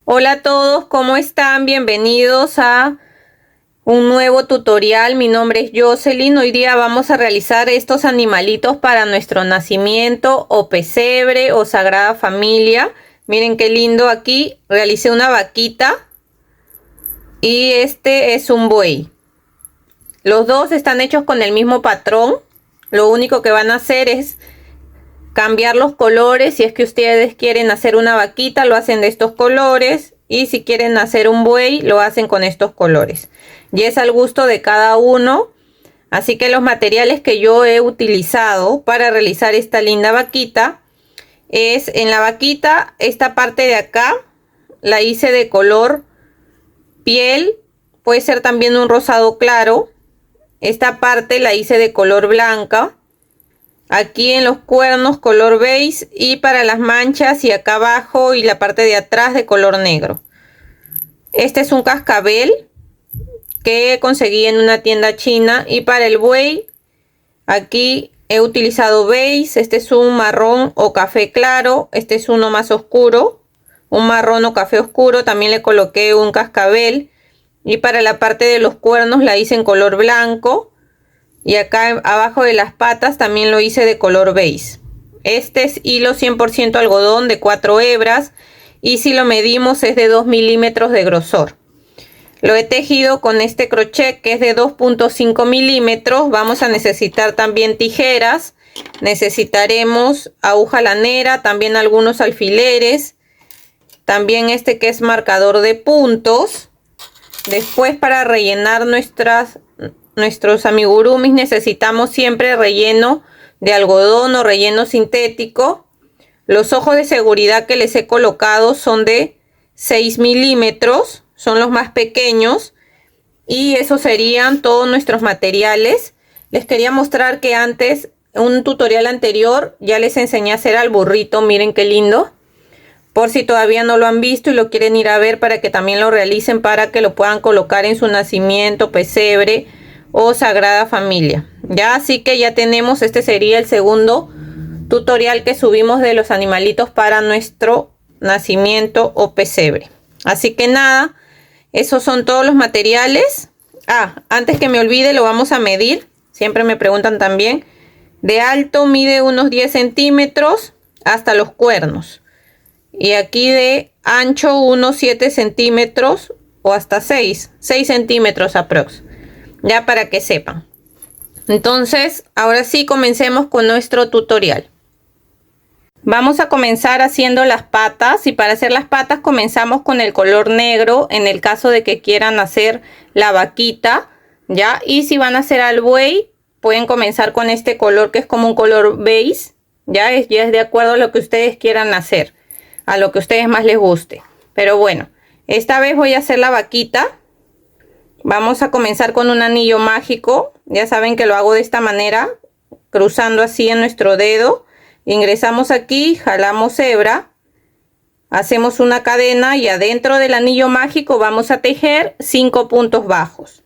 Hola a todos, ¿cómo están? Bienvenidos a un nuevo tutorial. Mi nombre es Jocelyn. Hoy día vamos a realizar estos animalitos para nuestro nacimiento o pesebre o sagrada familia. Miren qué lindo, aquí realicé una vaquita y este es un buey. Los dos están hechos con el mismo patrón. Lo único que van a hacer es cambiar los colores. Si es que ustedes quieren hacer una vaquita, lo hacen de estos colores, y si quieren hacer un buey, lo hacen con estos colores. Y es al gusto de cada uno. Así que los materiales que yo he utilizado para realizar esta linda vaquita es, en la vaquita, esta parte de acá la hice de color piel, puede ser también un rosado claro. Esta parte la hice de color blanca. Aquí en los cuernos color beige, y para las manchas y acá abajo y la parte de atrás de color negro. Este es un cascabel que conseguí en una tienda china. Y para el buey aquí he utilizado beige. Este es un marrón o café claro. Este es uno más oscuro, un marrón o café oscuro. También le coloqué un cascabel. Y para la parte de los cuernos la hice en color blanco. Y acá abajo de las patas también lo hice de color beige. Este es hilo 100% algodón de 4 hebras. Y si lo medimos es de 2 milímetros de grosor. Lo he tejido con este crochet que es de 2.5 milímetros. Vamos a necesitar también tijeras. Necesitaremos aguja lanera, también algunos alfileres. También este que es marcador de puntos. Después, para rellenar nuestros amigurumis, necesitamos siempre relleno de algodón o relleno sintético. Los ojos de seguridad que les he colocado son de 6 milímetros, son los más pequeños. Y esos serían todos nuestros materiales. Les quería mostrar que antes, en un tutorial anterior, ya les enseñé a hacer al burrito. Miren qué lindo. Por si todavía no lo han visto y lo quieren ir a ver, para que también lo realicen, para que lo puedan colocar en su nacimiento, pesebre o sagrada familia. Ya, así que ya tenemos, este sería el segundo tutorial que subimos de los animalitos para nuestro nacimiento o pesebre. Así que nada, esos son todos los materiales. Antes que me olvide, lo vamos a medir. Siempre me preguntan también. De alto mide unos 10 centímetros hasta los cuernos. Y aquí de ancho unos 7 centímetros o hasta 6 centímetros aprox. Ya, para que sepan. Entonces, ahora sí, comencemos con nuestro tutorial. Vamos a comenzar haciendo las patas. Y para hacer las patas comenzamos con el color negro, en el caso de que quieran hacer la vaquita, ¿ya? Y si van a hacer al buey, pueden comenzar con este color que es como un color beige. Ya es de acuerdo a lo que ustedes quieran hacer, a lo que a ustedes más les guste. Pero bueno, esta vez voy a hacer la vaquita. Vamos a comenzar con un anillo mágico. Ya saben que lo hago de esta manera, cruzando así en nuestro dedo. Ingresamos aquí, jalamos hebra, hacemos una cadena y adentro del anillo mágico vamos a tejer 5 puntos bajos.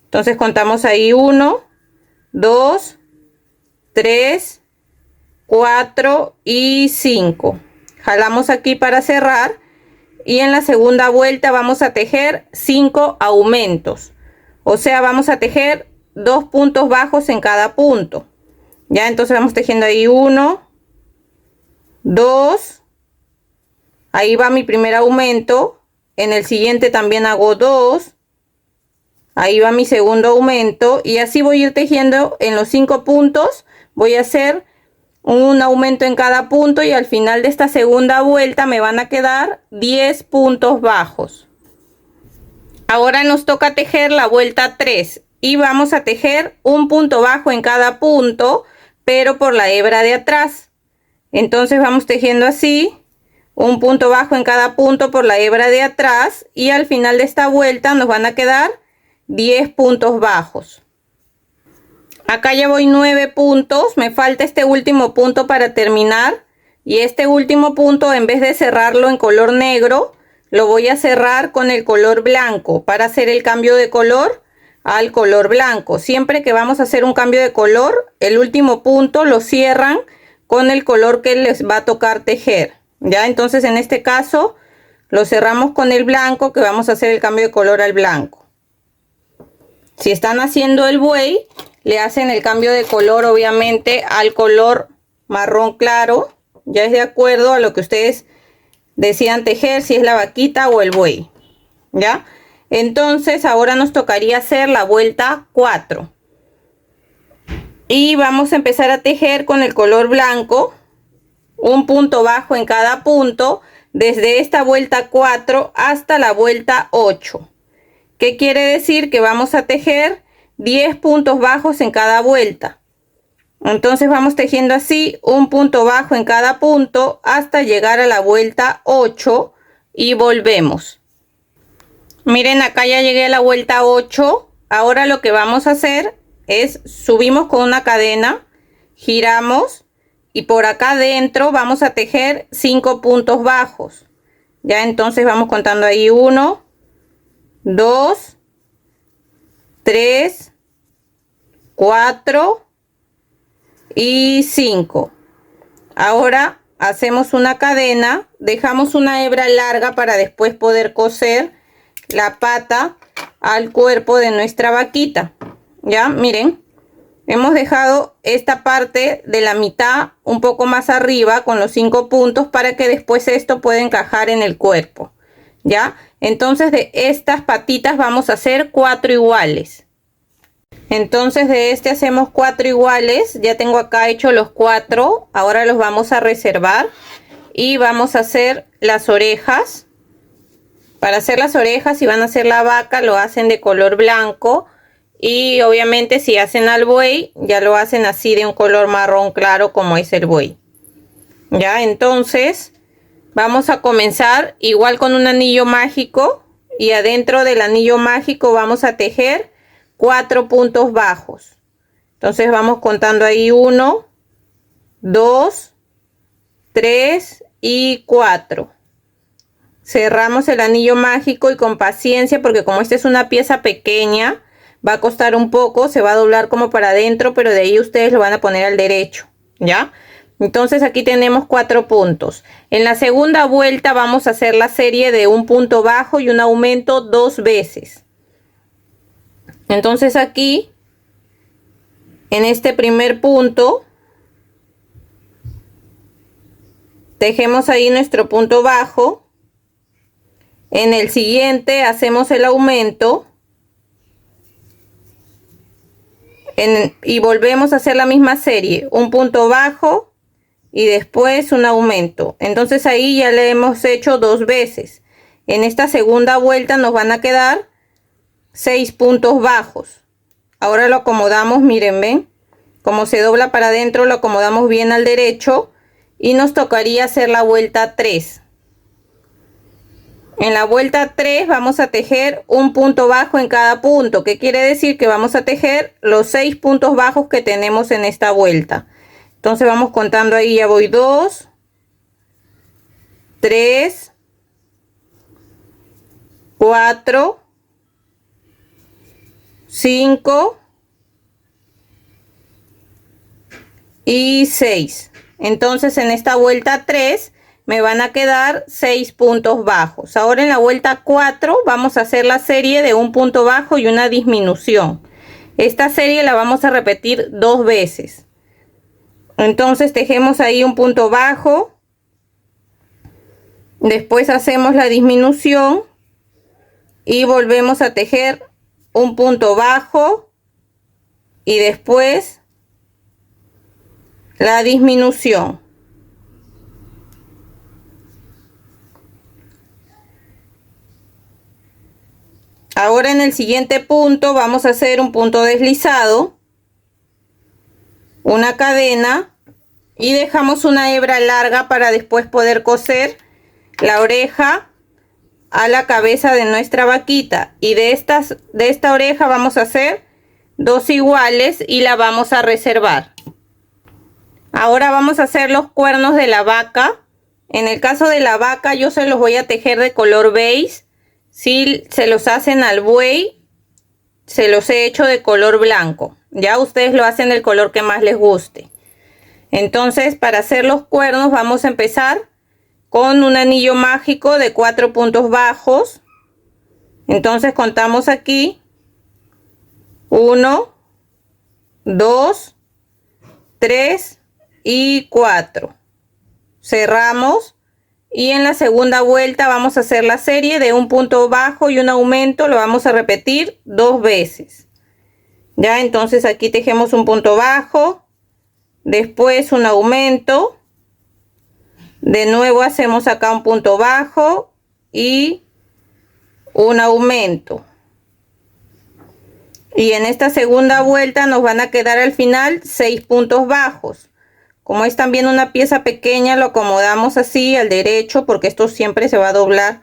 Entonces contamos ahí 1, 2, 3, 4 y 5. Jalamos aquí para cerrar, y en la segunda vuelta vamos a tejer 5 aumentos. O sea, vamos a tejer 2 puntos bajos en cada punto. Ya, entonces vamos tejiendo ahí 1, 2. Ahí va mi primer aumento. En el siguiente también hago 2. Ahí va mi segundo aumento. Y así voy a ir tejiendo en los 5 puntos. Voy a hacer un aumento en cada punto, y al final de esta segunda vuelta me van a quedar 10 puntos bajos. Ahora nos toca tejer la vuelta 3 y vamos a tejer un punto bajo en cada punto, pero por la hebra de atrás. Entonces vamos tejiendo así, un punto bajo en cada punto por la hebra de atrás, y al final de esta vuelta nos van a quedar 10 puntos bajos. Acá ya voy 9 puntos, me falta este último punto para terminar. Y este último punto, en vez de cerrarlo en color negro, lo voy a cerrar con el color blanco para hacer el cambio de color al color blanco. Siempre que vamos a hacer un cambio de color, el último punto lo cierran con el color que les va a tocar tejer. Ya, entonces en este caso lo cerramos con el blanco, que vamos a hacer el cambio de color al blanco. Si están haciendo el buey, le hacen el cambio de color obviamente al color marrón claro. Ya es de acuerdo a lo que ustedes decidan tejer, si es la vaquita o el buey. ¿Ya? Entonces ahora nos tocaría hacer la vuelta 4. Y vamos a empezar a tejer con el color blanco. Un punto bajo en cada punto. Desde esta vuelta 4 hasta la vuelta 8. ¿Qué quiere decir? Que vamos a tejer 10 puntos bajos en cada vuelta. Entonces vamos tejiendo así, un punto bajo en cada punto hasta llegar a la vuelta 8 y volvemos. Miren, acá ya llegué a la vuelta 8. Ahora lo que vamos a hacer es subimos con una cadena, giramos y por acá adentro vamos a tejer 5 puntos bajos. Ya, entonces vamos contando ahí 1, 2, 3, 4 y 5. Ahora hacemos una cadena, dejamos una hebra larga para después poder coser la pata al cuerpo de nuestra vaquita. Ya, miren, hemos dejado esta parte de la mitad un poco más arriba con los 5 puntos para que después esto pueda encajar en el cuerpo. Ya, entonces de estas patitas vamos a hacer 4 iguales. Entonces de este hacemos 4 iguales. Ya tengo acá hecho los 4. Ahora los vamos a reservar y vamos a hacer las orejas. Para hacer las orejas, si van a hacer la vaca, lo hacen de color blanco. Y obviamente si hacen al buey, ya lo hacen así de un color marrón claro como es el buey. Ya, entonces vamos a comenzar igual con un anillo mágico. Y adentro del anillo mágico vamos a tejer 4 puntos bajos. Entonces vamos contando ahí 1, 2, 3 y 4. Cerramos el anillo mágico y con paciencia, porque como esta es una pieza pequeña, va a costar un poco, se va a doblar como para adentro, pero de ahí ustedes lo van a poner al derecho, ¿ya? Entonces aquí tenemos 4 puntos. En la segunda vuelta vamos a hacer la serie de un punto bajo y un aumento 2 veces. Entonces aquí, en este primer punto, tejemos ahí nuestro punto bajo. En el siguiente hacemos el aumento. Y volvemos a hacer la misma serie. Un punto bajo y después un aumento. Entonces ahí ya le hemos hecho 2 veces. En esta segunda vuelta nos van a quedar 6 puntos bajos. Ahora lo acomodamos, miren, ven. Como se dobla para adentro, lo acomodamos bien al derecho. Y nos tocaría hacer la vuelta 3. En la vuelta 3 vamos a tejer un punto bajo en cada punto. ¿Qué quiere decir? Que vamos a tejer los 6 puntos bajos que tenemos en esta vuelta. Entonces vamos contando ahí, ya voy 2, 3, 4, 5 y 6. Entonces en esta vuelta 3 me van a quedar 6 puntos bajos. Ahora en la vuelta 4 vamos a hacer la serie de un punto bajo y una disminución. Esta serie la vamos a repetir 2 veces. Entonces tejemos ahí un punto bajo. Después hacemos la disminución. Y volvemos a tejer un punto bajo. Y después la disminución. Ahora en el siguiente punto vamos a hacer un punto deslizado, una cadena y dejamos una hebra larga para después poder coser la oreja a la cabeza de nuestra vaquita. Y de esta oreja vamos a hacer 2 iguales y la vamos a reservar. Ahora vamos a hacer los cuernos de la vaca. En el caso de la vaca yo se los voy a tejer de color beige. Si se los hacen al buey, se los he hecho de color blanco. Ya ustedes lo hacen del color que más les guste. Entonces, para hacer los cuernos vamos a empezar con un anillo mágico de 4 puntos bajos. Entonces contamos aquí 1, 2, 3 y 4. Cerramos y en la segunda vuelta vamos a hacer la serie de un punto bajo y un aumento. Lo vamos a repetir 2 veces. Ya, entonces aquí tejemos un punto bajo, después un aumento, de nuevo hacemos acá un punto bajo y un aumento. Y en esta segunda vuelta nos van a quedar al final 6 puntos bajos. Como es también una pieza pequeña, lo acomodamos así al derecho, porque esto siempre se va a doblar.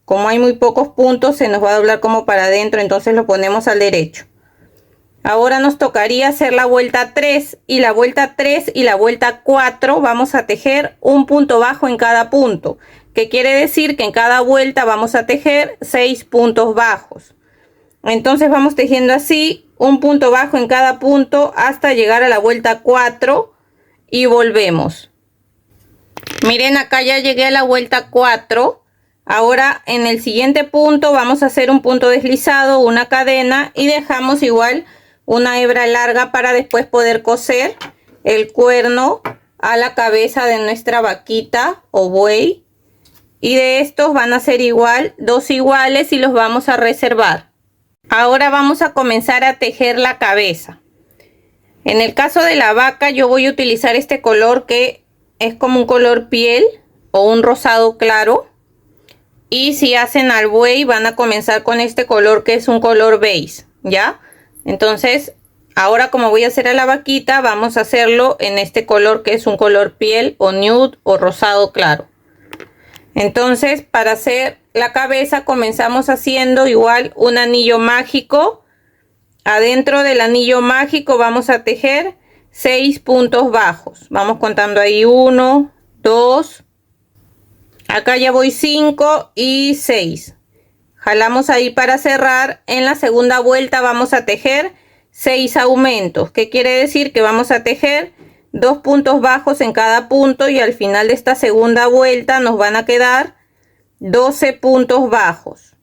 Como hay muy pocos puntos, se nos va a doblar como para adentro, entonces lo ponemos al derecho. Ahora nos tocaría hacer la vuelta 3 y la vuelta 3 y la vuelta 4 vamos a tejer un punto bajo en cada punto, que quiere decir que en cada vuelta vamos a tejer 6 puntos bajos. Entonces vamos tejiendo así un punto bajo en cada punto hasta llegar a la vuelta 4 y volvemos. Miren, acá ya llegué a la vuelta 4. Ahora en el siguiente punto vamos a hacer un punto deslizado, una cadena, y dejamos igual una hebra larga para después poder coser el cuerno a la cabeza de nuestra vaquita o buey. Y de estos van a ser igual 2 iguales y los vamos a reservar. Ahora vamos a comenzar a tejer la cabeza. En el caso de la vaca yo voy a utilizar este color que es como un color piel o un rosado claro. Y si hacen al buey van a comenzar con este color que es un color beige, ¿ya? Entonces, ahora como voy a hacer a la vaquita, vamos a hacerlo en este color que es un color piel o nude o rosado claro. Entonces, para hacer la cabeza comenzamos haciendo igual un anillo mágico. Adentro del anillo mágico vamos a tejer 6 puntos bajos. Vamos contando ahí 1, 2, acá ya voy 5 y 6. Jalamos ahí para cerrar. En la segunda vuelta vamos a tejer 6 aumentos. ¿Qué quiere decir? Que vamos a tejer 2 puntos bajos en cada punto y al final de esta segunda vuelta nos van a quedar 12 puntos bajos.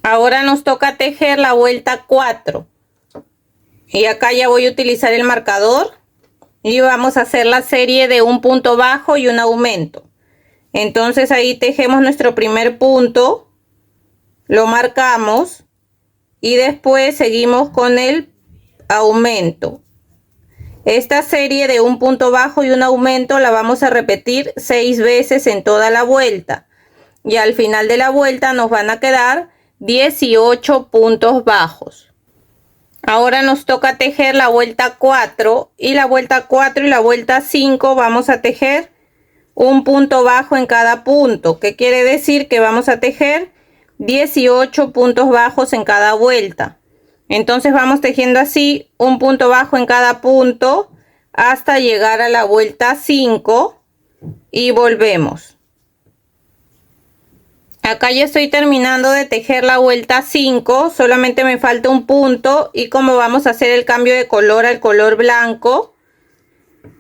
Ahora nos toca tejer la vuelta 4. Y acá ya voy a utilizar el marcador. Y vamos a hacer la serie de un punto bajo y un aumento. Entonces ahí tejemos nuestro primer punto, lo marcamos y después seguimos con el aumento. Esta serie de un punto bajo y un aumento la vamos a repetir 6 veces en toda la vuelta. Y al final de la vuelta nos van a quedar 18 puntos bajos. Ahora nos toca tejer la vuelta 4 y la vuelta 4 y la vuelta 5 vamos a tejer un punto bajo en cada punto. ¿Qué quiere decir? Que vamos a tejer 18 puntos bajos en cada vuelta. Entonces vamos tejiendo así un punto bajo en cada punto hasta llegar a la vuelta 5 y volvemos. Acá ya estoy terminando de tejer la vuelta 5, solamente me falta un punto y como vamos a hacer el cambio de color al color blanco,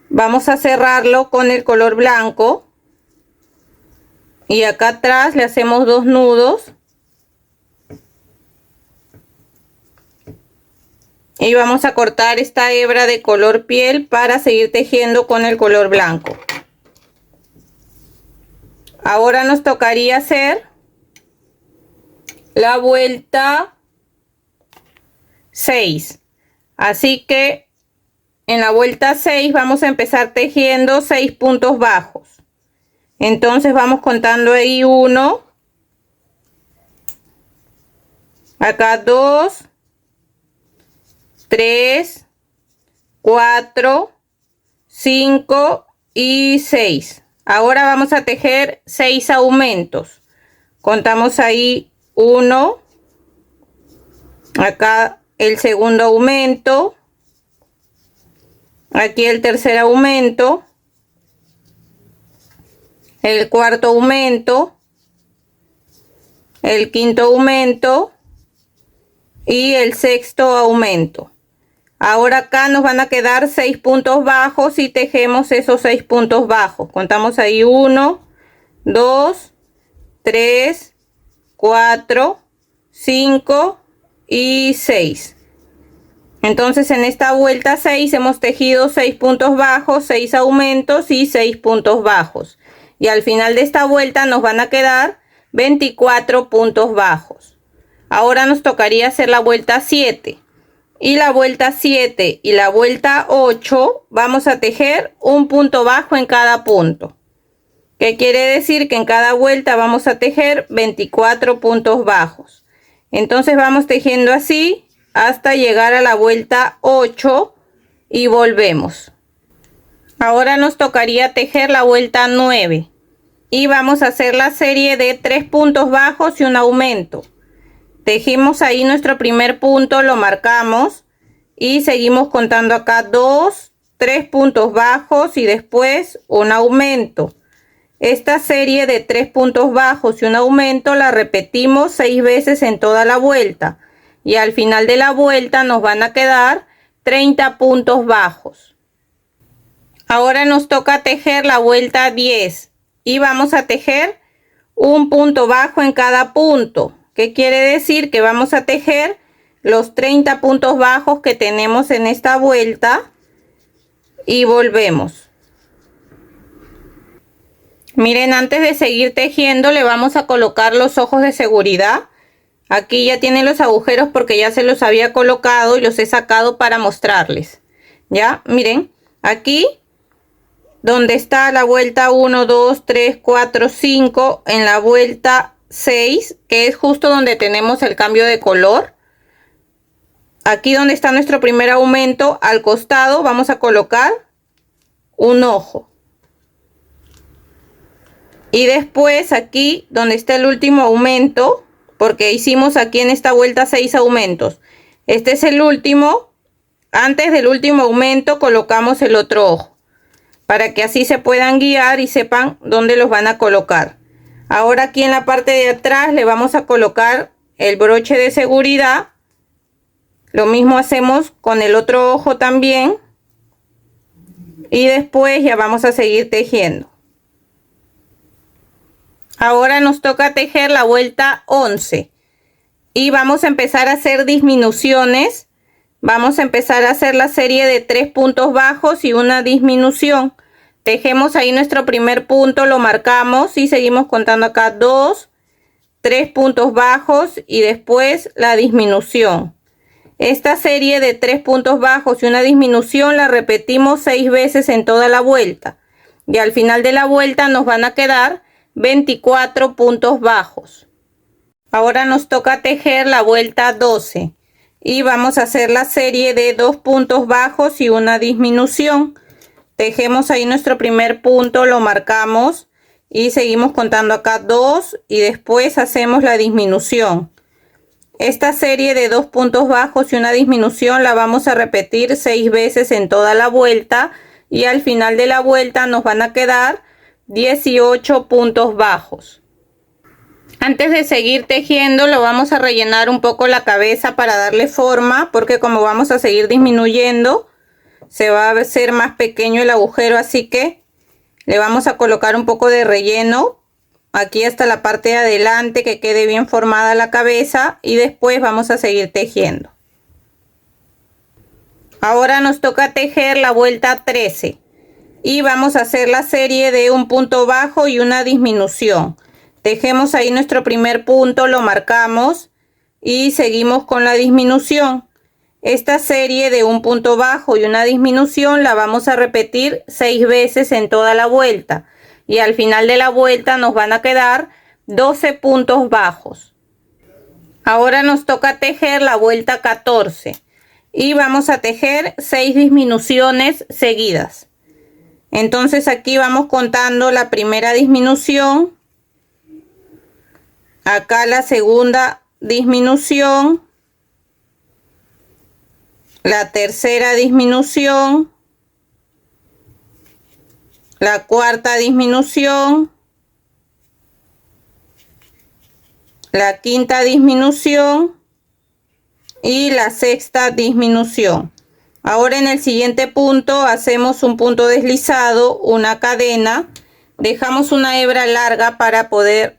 vamos a cerrarlo con el color blanco y acá atrás le hacemos 2 nudos y vamos a cortar esta hebra de color piel para seguir tejiendo con el color blanco. Ahora nos tocaría hacer la vuelta 6, así que en la vuelta 6 vamos a empezar tejiendo 6 puntos bajos. Entonces vamos contando ahí 1, acá 2, 3, 4, 5 y 6. Ahora vamos a tejer 6 aumentos. Contamos ahí 1, acá el segundo aumento, aquí el tercer aumento, el cuarto aumento, el quinto aumento y el sexto aumento. Ahora acá nos van a quedar 6 puntos bajos y tejemos esos 6 puntos bajos. Contamos ahí 1, 2, 3, 4, 5 y 6. Entonces en esta vuelta 6 hemos tejido 6 puntos bajos, 6 aumentos y 6 puntos bajos. Y al final de esta vuelta nos van a quedar 24 puntos bajos. Ahora nos tocaría hacer la vuelta 7. Y la vuelta 7 y la vuelta 8 vamos a tejer un punto bajo en cada punto. ¿Qué quiere decir? Que en cada vuelta vamos a tejer 24 puntos bajos. Entonces vamos tejiendo así hasta llegar a la vuelta 8 y volvemos. Ahora nos tocaría tejer la vuelta 9 y vamos a hacer la serie de 3 puntos bajos y un aumento. Tejimos ahí nuestro primer punto, lo marcamos y seguimos contando acá 2, 3 puntos bajos y después un aumento. Esta serie de 3 puntos bajos y un aumento la repetimos 6 veces en toda la vuelta y al final de la vuelta nos van a quedar 30 puntos bajos. Ahora nos toca tejer la vuelta 10 y vamos a tejer un punto bajo en cada punto. ¿Qué quiere decir? Que vamos a tejer los 30 puntos bajos que tenemos en esta vuelta y volvemos. Miren, antes de seguir tejiendo le vamos a colocar los ojos de seguridad. Aquí ya tienen los agujeros porque ya se los había colocado y los he sacado para mostrarles. Ya, miren, aquí donde está la vuelta 1, 2, 3, 4, 5, en la vuelta 6, que es justo donde tenemos el cambio de color. Aquí donde está nuestro primer aumento, al costado vamos a colocar un ojo. Y después aquí donde está el último aumento, porque hicimos aquí en esta vuelta 6 aumentos. Este es el último. Antes del último aumento colocamos el otro ojo, para que así se puedan guiar y sepan dónde los van a colocar. Ahora aquí en la parte de atrás le vamos a colocar el broche de seguridad. Lo mismo hacemos con el otro ojo también. Y después ya vamos a seguir tejiendo. Ahora nos toca tejer la vuelta 11. Y vamos a empezar a hacer disminuciones. Vamos a empezar a hacer la serie de 3 puntos bajos y una disminución. Tejemos ahí nuestro primer punto, lo marcamos y seguimos contando acá 2, 3 puntos bajos y después la disminución. Esta serie de 3 puntos bajos y una disminución la repetimos 6 veces en toda la vuelta. Y al final de la vuelta nos van a quedar 24 puntos bajos. Ahora nos toca tejer la vuelta 12. Y vamos a hacer la serie de 2 puntos bajos y una disminución. Tejemos ahí nuestro primer punto, lo marcamos y seguimos contando acá 2 y después hacemos la disminución. Esta serie de 2 puntos bajos y una disminución la vamos a repetir 6 veces en toda la vuelta y al final de la vuelta nos van a quedar 18 puntos bajos. Antes de seguir tejiendo lo vamos a rellenar un poco la cabeza para darle forma, porque como vamos a seguir disminuyendo se va a hacer más pequeño el agujero, así que le vamos a colocar un poco de relleno aquí hasta la parte de adelante, que quede bien formada la cabeza, y después vamos a seguir tejiendo. Ahora nos toca tejer la vuelta 13 y vamos a hacer la serie de un punto bajo y una disminución. Tejemos ahí nuestro primer punto, lo marcamos y seguimos con la disminución. Esta serie de un punto bajo y una disminución la vamos a repetir 6 veces en toda la vuelta y al final de la vuelta nos van a quedar 12 puntos bajos. Ahora nos toca tejer la vuelta 14 y vamos a tejer 6 disminuciones seguidas. Entonces aquí vamos contando la primera disminución, acá la segunda disminución, la tercera disminución, la cuarta disminución, la quinta disminución y la sexta disminución. Ahora en el siguiente punto hacemos un punto deslizado, una cadena, dejamos una hebra larga para poder,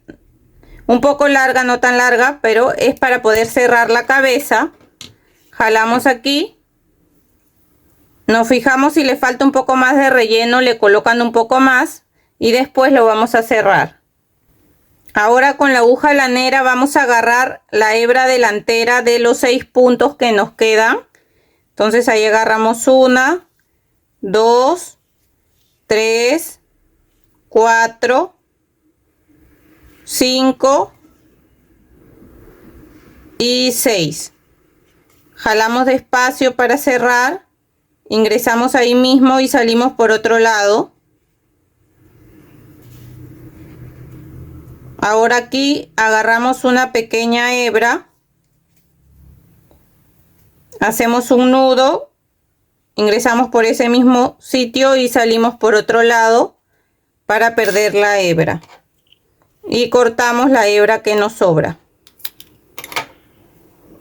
un poco larga, no tan larga, pero es para poder cerrar la cabeza. Jalamos aquí, nos fijamos si le falta un poco más de relleno, le colocan un poco más y después lo vamos a cerrar. Ahora con la aguja lanera vamos a agarrar la hebra delantera de los 6 puntos que nos quedan. Entonces ahí agarramos 1, 2, 3, 4, 5 y 6. Jalamos despacio para cerrar, ingresamos ahí mismo y salimos por otro lado. Ahora aquí agarramos una pequeña hebra, hacemos un nudo, ingresamos por ese mismo sitio y salimos por otro lado para perder la hebra y cortamos la hebra que nos sobra.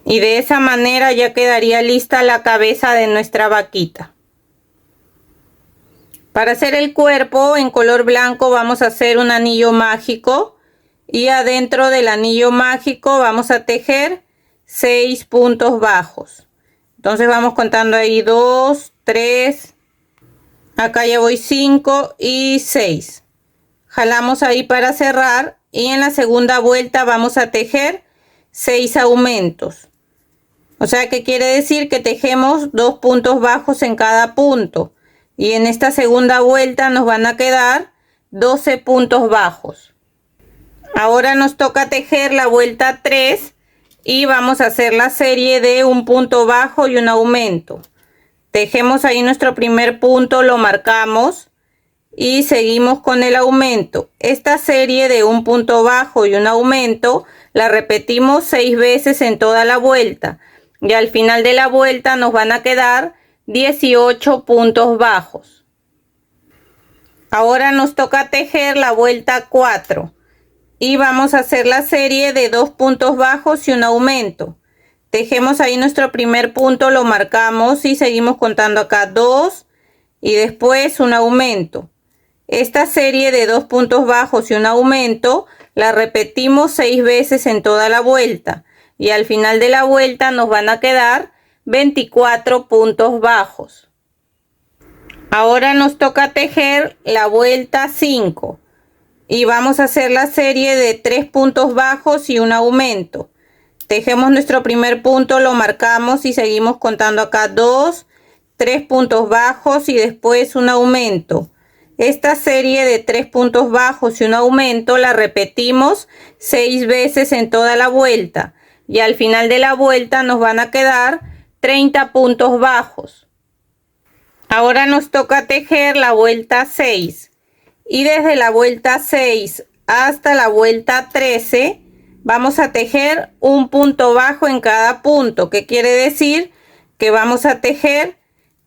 Y de esa manera ya quedaría lista la cabeza de nuestra vaquita. Para hacer el cuerpo en color blanco vamos a hacer un anillo mágico y adentro del anillo mágico vamos a tejer 6 puntos bajos. Entonces vamos contando ahí 2, 3, acá ya voy 5 y 6. Jalamos ahí para cerrar y en la segunda vuelta vamos a tejer 6 aumentos. O sea que quiere decir que tejemos 2 puntos bajos en cada punto. Y en esta segunda vuelta nos van a quedar 12 puntos bajos. Ahora nos toca tejer la vuelta 3 y vamos a hacer la serie de un punto bajo y un aumento. Tejemos ahí nuestro primer punto, lo marcamos y seguimos con el aumento. Esta serie de un punto bajo y un aumento la repetimos 6 veces en toda la vuelta. Y al final de la vuelta nos van a quedar 18 puntos bajos. Ahora nos toca tejer la vuelta 4 y vamos a hacer la serie de 2 puntos bajos y un aumento. Tejemos ahí nuestro primer punto, lo marcamos y seguimos contando acá 2 y después un aumento. Esta serie de 2 puntos bajos y un aumento la repetimos 6 veces en toda la vuelta. Y al final de la vuelta nos van a quedar 24 puntos bajos. Ahora nos toca tejer la vuelta 5 y vamos a hacer la serie de 3 puntos bajos y un aumento. Tejemos nuestro primer punto, lo marcamos y seguimos contando acá 2, 3 puntos bajos y después un aumento. Esta serie de 3 puntos bajos y un aumento la repetimos 6 veces en toda la vuelta. Y al final de la vuelta nos van a quedar 30 puntos bajos. Ahora nos toca tejer la vuelta 6 y desde la vuelta 6 hasta la vuelta 13 vamos a tejer un punto bajo en cada punto, que quiere decir que vamos a tejer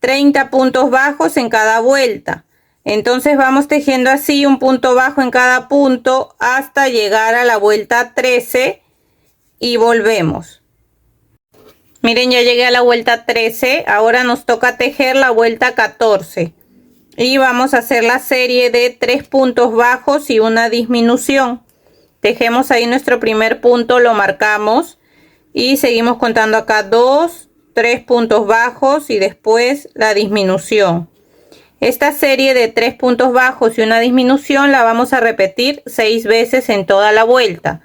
30 puntos bajos en cada vuelta. Entonces vamos tejiendo así un punto bajo en cada punto hasta llegar a la vuelta 13 y volvemos. Miren, ya llegué a la vuelta 13. Ahora nos toca tejer la vuelta 14 y vamos a hacer la serie de 3 puntos bajos y una disminución. Tejemos ahí nuestro primer punto, lo marcamos y seguimos contando acá 2, 3 puntos bajos y después la disminución. Esta serie de 3 puntos bajos y una disminución la vamos a repetir 6 veces en toda la vuelta.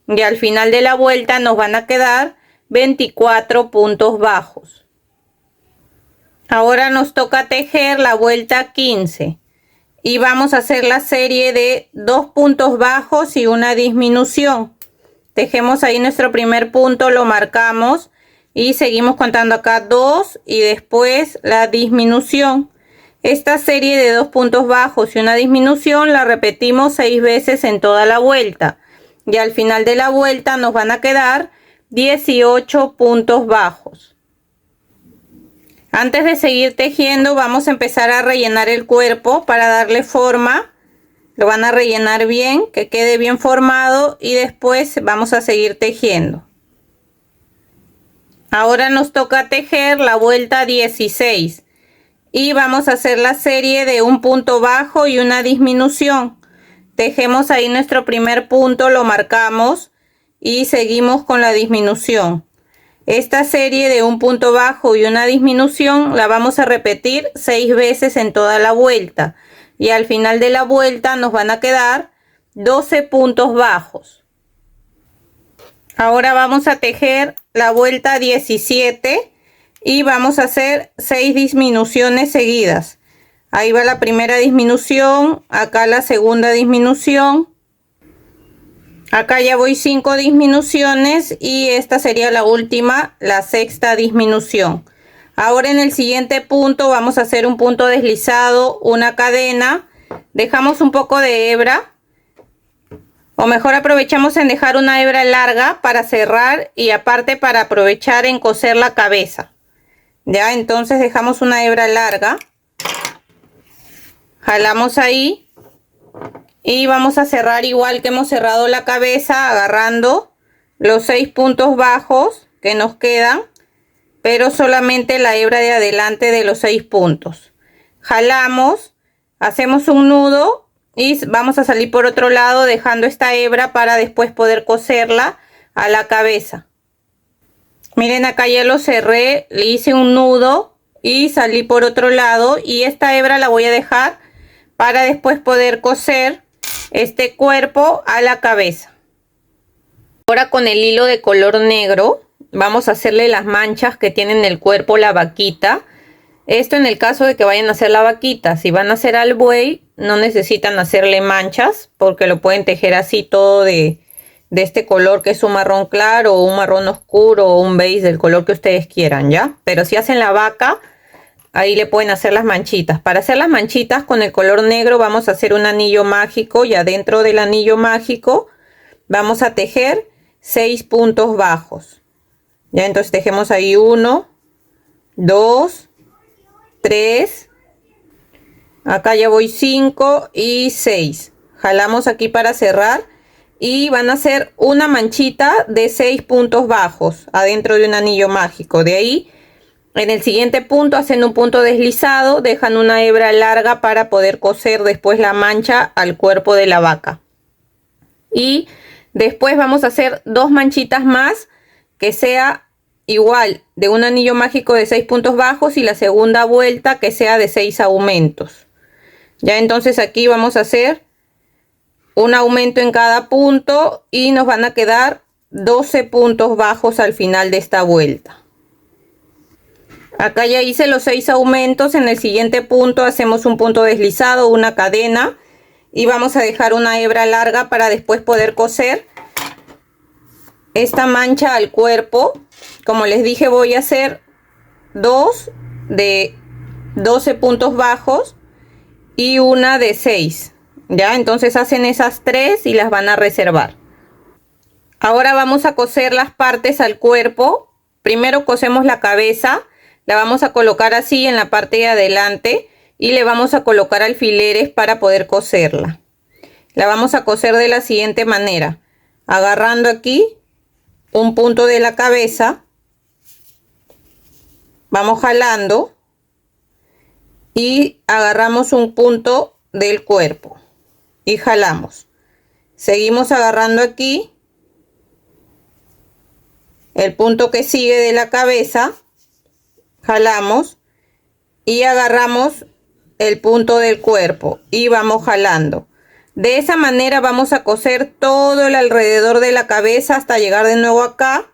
Y al final de la vuelta nos van a quedar 24 puntos bajos. Ahora nos toca tejer la vuelta 15 y vamos a hacer la serie de 2 puntos bajos y una disminución. Tejemos ahí nuestro primer punto, lo marcamos y seguimos contando acá 2 y después la disminución. Esta serie de 2 puntos bajos y una disminución la repetimos 6 veces en toda la vuelta. Y al final de la vuelta nos van a quedar 18 puntos bajos. Antes de seguir tejiendo vamos a empezar a rellenar el cuerpo para darle forma. Lo van a rellenar bien, que quede bien formado y después vamos a seguir tejiendo. Ahora nos toca tejer la vuelta 16 y vamos a hacer la serie de un punto bajo y una disminución. Tejemos ahí nuestro primer punto, lo marcamos y seguimos con la disminución. Esta serie de un punto bajo y una disminución la vamos a repetir 6 veces en toda la vuelta y al final de la vuelta nos van a quedar 12 puntos bajos. Ahora vamos a tejer la vuelta 17 y vamos a hacer 6 disminuciones seguidas. Ahí va la primera disminución, acá la segunda disminución, acá ya voy 5 disminuciones y esta sería la última, la sexta disminución. Ahora en el siguiente punto vamos a hacer un punto deslizado, una cadena, dejamos un poco de hebra, o mejor aprovechamos en dejar una hebra larga para cerrar y aparte para aprovechar en coser la cabeza. Ya, entonces dejamos una hebra larga, jalamos ahí y vamos a cerrar igual que hemos cerrado la cabeza, agarrando los 6 puntos bajos que nos quedan, pero solamente la hebra de adelante de los 6 puntos. Jalamos, hacemos un nudo y vamos a salir por otro lado dejando esta hebra para después poder coserla a la cabeza. Miren, acá ya lo cerré, le hice un nudo y salí por otro lado y esta hebra la voy a dejar para después poder coser este cuerpo a la cabeza. Ahora con el hilo de color negro vamos a hacerle las manchas que tiene en el cuerpo la vaquita. Esto en el caso de que vayan a hacer la vaquita. Si van a hacer al buey no necesitan hacerle manchas porque lo pueden tejer así todo de este color que es un marrón claro o un marrón oscuro o un beige, del color que ustedes quieran, ¿ya? Pero si hacen la vaca, ahí le pueden hacer las manchitas. Para hacer las manchitas con el color negro vamos a hacer un anillo mágico y adentro del anillo mágico vamos a tejer 6 puntos bajos. Ya, entonces tejemos ahí 1, 2, 3, acá ya voy 5 y 6. Jalamos aquí para cerrar y van a hacer una manchita de 6 puntos bajos adentro de un anillo mágico. De ahí en el siguiente punto hacen un punto deslizado, dejan una hebra larga para poder coser después la mancha al cuerpo de la vaca. Y después vamos a hacer 2 manchitas más que sea igual de un anillo mágico de 6 puntos bajos y la segunda vuelta que sea de 6 aumentos. Ya, entonces aquí vamos a hacer un aumento en cada punto y nos van a quedar 12 puntos bajos al final de esta vuelta. Acá ya hice los 6 aumentos. En el siguiente punto hacemos un punto deslizado, una cadena y vamos a dejar una hebra larga para después poder coser esta mancha al cuerpo. Como les dije, voy a hacer 2 de 12 puntos bajos y una de 6. Ya, entonces hacen esas 3 y las van a reservar. Ahora vamos a coser las partes al cuerpo. Primero cosemos la cabeza. La vamos a colocar así en la parte de adelante y le vamos a colocar alfileres para poder coserla. La vamos a coser de la siguiente manera. Agarrando aquí un punto de la cabeza. Vamos jalando y agarramos un punto del cuerpo y jalamos. Seguimos agarrando aquí el punto que sigue de la cabeza, jalamos y agarramos el punto del cuerpo y vamos jalando. De esa manera vamos a coser todo el alrededor de la cabeza hasta llegar de nuevo acá.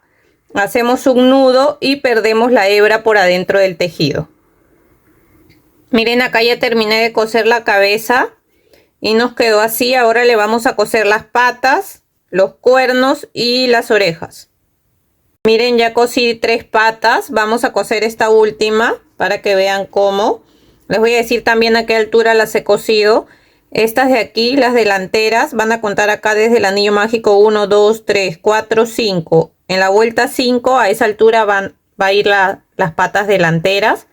Hacemos un nudo y perdemos la hebra por adentro del tejido. Miren, acá ya terminé de coser la cabeza y nos quedó así. Ahora le vamos a coser las patas, los cuernos y las orejas. Miren, ya cosí 3 patas. Vamos a coser esta última para que vean cómo. Les voy a decir también a qué altura las he cosido. Estas de aquí, las delanteras, van a contar acá desde el anillo mágico 1, 2, 3, 4, 5. En la vuelta 5, a esa altura va a ir las patas delanteras.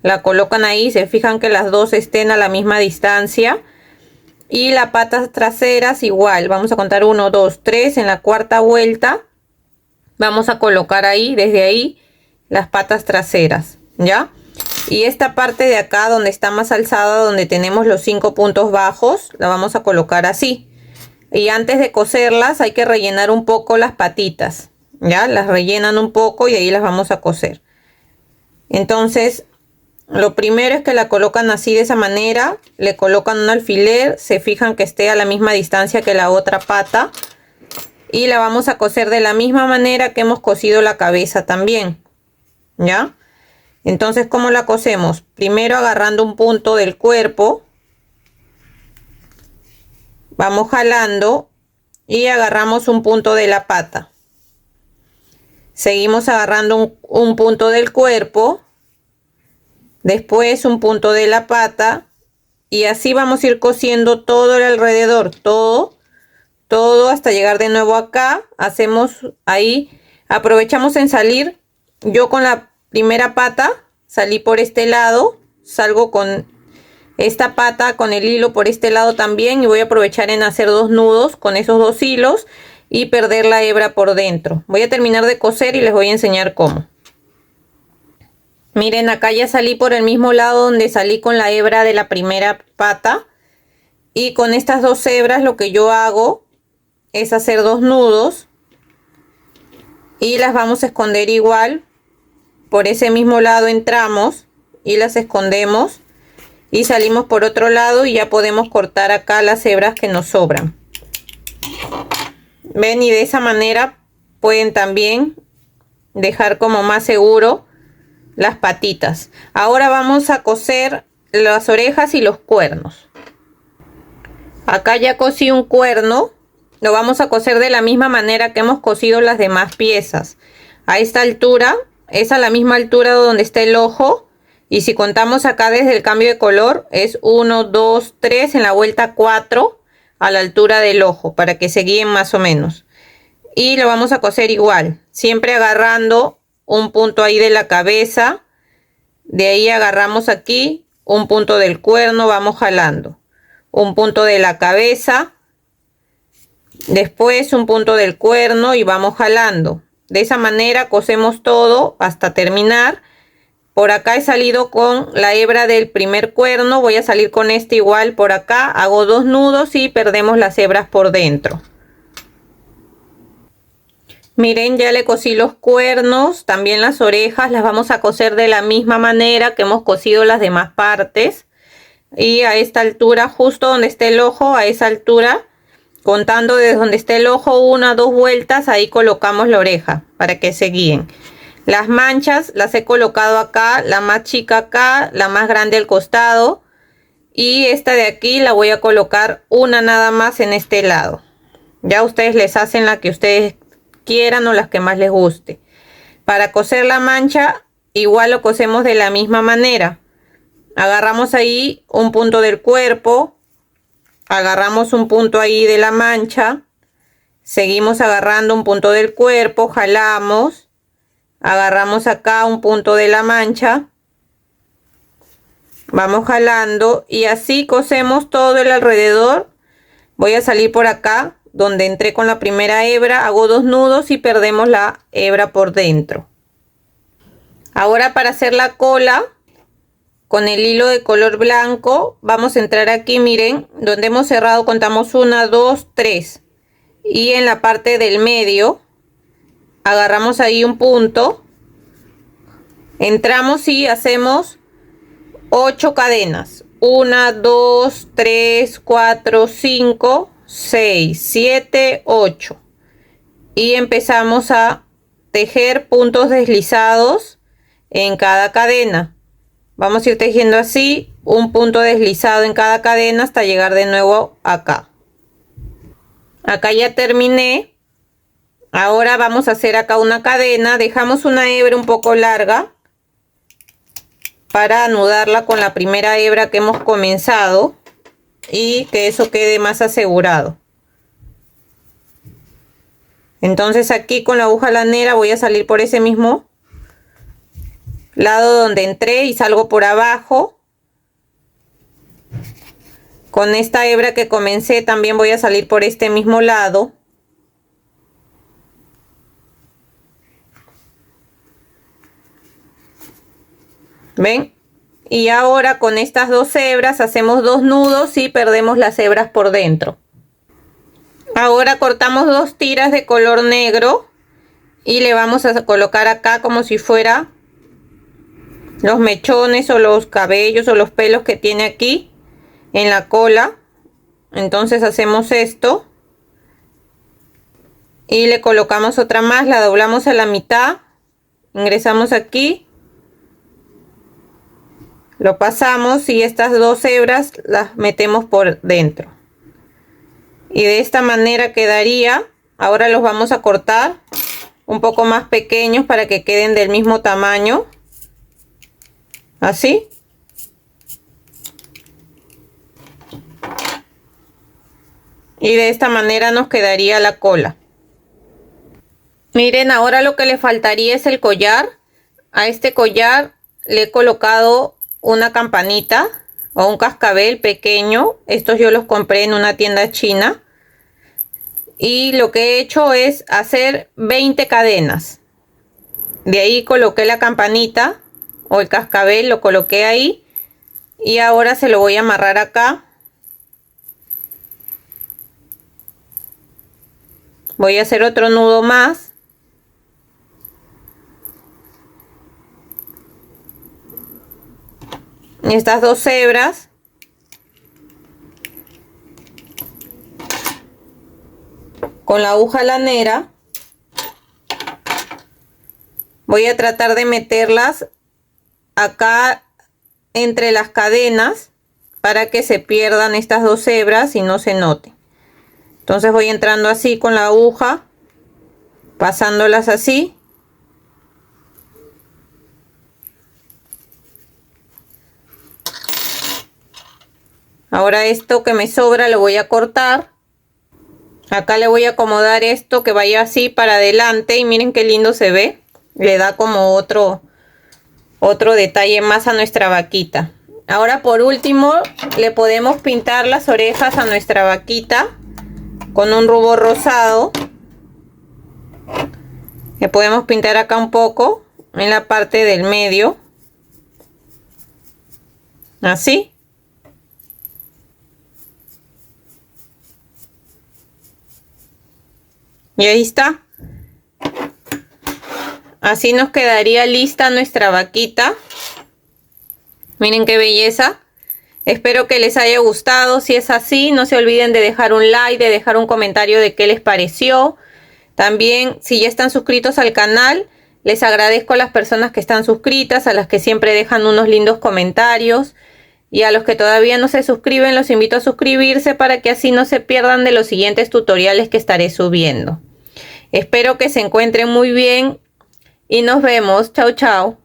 La colocan ahí, se fijan que las dos estén a la misma distancia. Y las patas traseras igual, vamos a contar 1, 2, 3. En la cuarta vuelta vamos a colocar ahí, desde ahí, las patas traseras, ¿ya? Y esta parte de acá donde está más alzada, donde tenemos los 5 puntos bajos, la vamos a colocar así. Y antes de coserlas hay que rellenar un poco las patitas, ¿ya? Las rellenan un poco y ahí las vamos a coser. Entonces, lo primero es que la colocan así de esa manera, le colocan un alfiler, se fijan que esté a la misma distancia que la otra pata y la vamos a coser de la misma manera que hemos cosido la cabeza también, ¿ya? Entonces, ¿cómo la cosemos? Primero agarrando un punto del cuerpo, vamos jalando y agarramos un punto de la pata. Seguimos agarrando un punto del cuerpo, después un punto de la pata y así vamos a ir cosiendo todo el alrededor, todo hasta llegar de nuevo acá. Hacemos ahí, aprovechamos en salir. Yo con la primera pata salí por este lado, salgo con esta pata con el hilo por este lado también y voy a aprovechar en hacer 2 nudos con esos 2 hilos y perder la hebra por dentro. Voy a terminar de coser y les voy a enseñar cómo. Miren, acá ya salí por el mismo lado donde salí con la hebra de la primera pata y con estas 2 hebras lo que yo hago es hacer 2 nudos y las vamos a esconder igual. Por ese mismo lado entramos y las escondemos y salimos por otro lado y ya podemos cortar acá las hebras que nos sobran. Ven, y de esa manera pueden también dejar como más seguro las patitas. Ahora vamos a coser las orejas y los cuernos. Acá ya cosí un cuerno, lo vamos a coser de la misma manera que hemos cosido las demás piezas. A esta altura, es a la misma altura donde está el ojo. Y si contamos acá desde el cambio de color, es 1, 2, 3, en la vuelta 4 a la altura del ojo, para que se guíen más o menos. Y lo vamos a coser igual, siempre agarrando un punto ahí de la cabeza. De ahí agarramos aquí un punto del cuerno, vamos jalando. Un punto de la cabeza, después un punto del cuerno y vamos jalando. De esa manera cosemos todo hasta terminar. Por acá he salido con la hebra del primer cuerno, voy a salir con este igual por acá, hago 2 nudos y perdemos las hebras por dentro. Miren, ya le cosí los cuernos, también las orejas las vamos a coser de la misma manera que hemos cosido las demás partes. Y a esta altura, justo donde esté el ojo, a esa altura, contando desde donde esté el ojo, 1 o 2 vueltas, ahí colocamos la oreja para que se guíen. Las manchas las he colocado acá, la más chica acá, la más grande al costado. Y esta de aquí la voy a colocar una nada más en este lado. Ya ustedes les hacen la que ustedes quieran o las que más les guste. Para coser la mancha, igual lo cosemos de la misma manera. Agarramos ahí un punto del cuerpo, agarramos un punto ahí de la mancha, seguimos agarrando un punto del cuerpo, jalamos, agarramos acá un punto de la mancha, vamos jalando y así cosemos todo el alrededor. Voy a salir por acá donde entré con la primera hebra, hago 2 nudos y perdemos la hebra por dentro. Ahora, para hacer la cola con el hilo de color blanco, vamos a entrar aquí, miren, donde hemos cerrado contamos 1, 2, 3 y en la parte del medio agarramos ahí un punto, entramos y hacemos 8 cadenas, 1, 2, 3, 4, 5, 6, 7, 8 y empezamos a tejer puntos deslizados en cada cadena. Vamos a ir tejiendo así un punto deslizado en cada cadena hasta llegar de nuevo acá. Acá ya terminé. Ahora vamos a hacer acá una cadena, dejamos una hebra un poco larga para anudarla con la primera hebra que hemos comenzado y que eso quede más asegurado. Entonces aquí con la aguja lanera voy a salir por ese mismo lado donde entré y salgo por abajo. Con esta hebra que comencé también voy a salir por este mismo lado. ¿Ven? Y ahora con estas dos hebras hacemos 2 nudos y perdemos las hebras por dentro. Ahora cortamos 2 tiras de color negro y le vamos a colocar acá como si fuera los mechones o los cabellos o los pelos que tiene aquí en la cola. Entonces hacemos esto y le colocamos otra más, la doblamos a la mitad, ingresamos aquí, lo pasamos y estas 2 hebras las metemos por dentro y de esta manera quedaría. Ahora los vamos a cortar un poco más pequeños para que queden del mismo tamaño, así. Y de esta manera nos quedaría la cola. Miren, ahora lo que le faltaría es el collar. A este collar le he colocado una campanita o un cascabel pequeño. Estos yo los compré en una tienda china. Y lo que he hecho es hacer 20 cadenas. De ahí coloqué la campanita o el cascabel, lo coloqué ahí. Y ahora se lo voy a amarrar acá. Voy a hacer otro nudo más. Estas 2 hebras con la aguja lanera voy a tratar de meterlas acá entre las cadenas para que se pierdan estas 2 hebras y no se note. Entonces voy entrando así con la aguja, pasándolas así. Ahora esto que me sobra lo voy a cortar. Acá le voy a acomodar esto que vaya así para adelante y miren qué lindo se ve. Le da como otro detalle más a nuestra vaquita. Ahora por último le podemos pintar las orejas a nuestra vaquita con un rubor rosado. Le podemos pintar acá un poco en la parte del medio. Así. Y ahí está. Así nos quedaría lista nuestra vaquita. Miren qué belleza. Espero que les haya gustado. Si es así, no se olviden de dejar un like, de dejar un comentario de qué les pareció. También, si ya están suscritos al canal, les agradezco a las personas que están suscritas, a las que siempre dejan unos lindos comentarios. Y a los que todavía no se suscriben, los invito a suscribirse para que así no se pierdan de los siguientes tutoriales que estaré subiendo. Espero que se encuentren muy bien y nos vemos. Chao, chao.